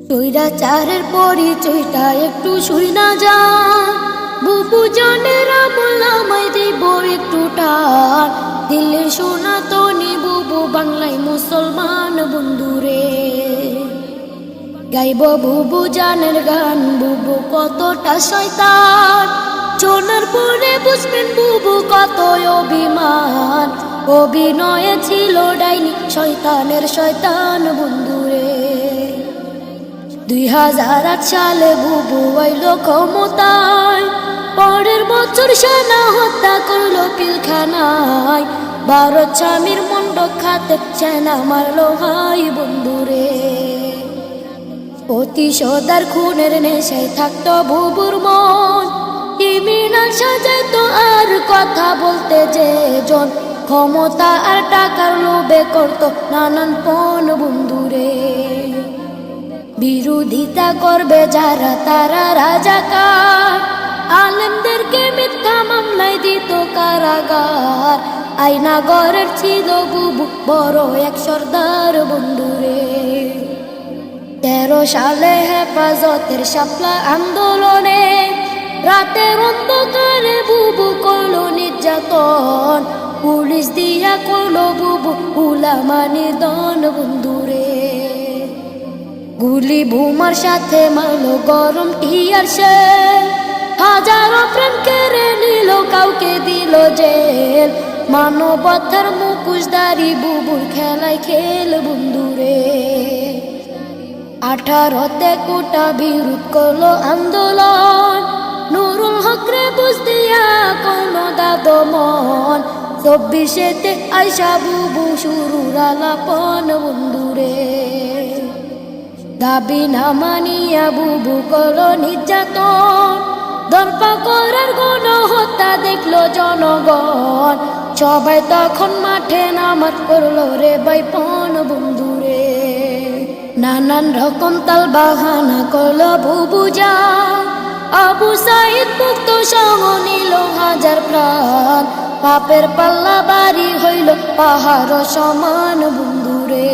স্বৈরাচারের পরিচয়টা একটু শুই না যা বুবু জানের আমলামাই দেব একটু টান দিল্লির সনাতনী বুবু বাংলায় মুসলমান বন্ধুরে গাইব বুবু জানের গান বুবু কতটা শয়তান শোনার পরে বুঝবেন বুবু কত অভিমান অভিনয়ে ছিল ডাইনি শয়তানের শয়তান বন্ধুরে 2008 সালে বুবু আইলো ক্ষমতায় পরের বছর সেনা হত্যা করলো পিলখানায় ভারত স্বামীর মন্ডক খাতে সেনা মারলো ভাই বন্ধুরে প্রতিশোধার খুনের নেশায় থাকতো বুবুর মন ক্রিমিনাল সাজাইতো আর কথা বলতে যে জন ক্ষমতা আর টাকার লোভে করতো নানান পণ বন্ধুরে বিরোধিতা করবে যারা তারা রাজাকার আলেমদেরকে মিথ্যা মামলায় দিত কারাগার আয়নাগরের ছিল বুবু বড় এক সর্দার বন্ধুরে 13 সালে হেফাজতের শাপলা আন্দোলনে রাতের অন্ধকারে বুবু করলো নির্যাতন পুলিশ দিয়া করলো বুবু উলামা নিধন বন্ধুরে গুলি বোমার সাথে মারলো গরম টিয়ার শেল হাজারো প্রাণ কেড়ে নিল কাউকে দিল জেল মানবতার মুখোশধারী বুবুর খেলায় খেল বন্ধুরে 18তে কোটা বিরোধ করলো আন্দোলন নুরুল হকরে বুঝ দিয়া কোনো দাদমন 24তে আইসা বুবু শুরুর আলাপন বন্ধুরে দাবি না মানিয়া বুবু করলো নির্যাতন দরপা করার গণহত্যা দেখলো জনগণ সবাই তখন মাঠে নামাজ করলো রে বাইপন বন্ধুরে নানান রকম তাল বাহানা করলো বুবু যা আবু সাইদ মুক্ত সহ নিল হাজার প্রাণ পাপের পাল্লা বাড়ি হইল পাহাড় সমান বন্ধুরে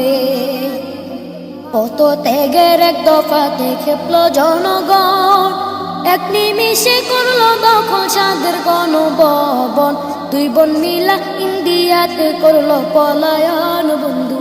কত ত্যাগের এক দফাতে খেপল জনগণ এক নিমিষে করলো দখল সাদের গণভবন 2 বোন মিলা ইন্ডিয়াতে করলো পলায়ন বন্ধু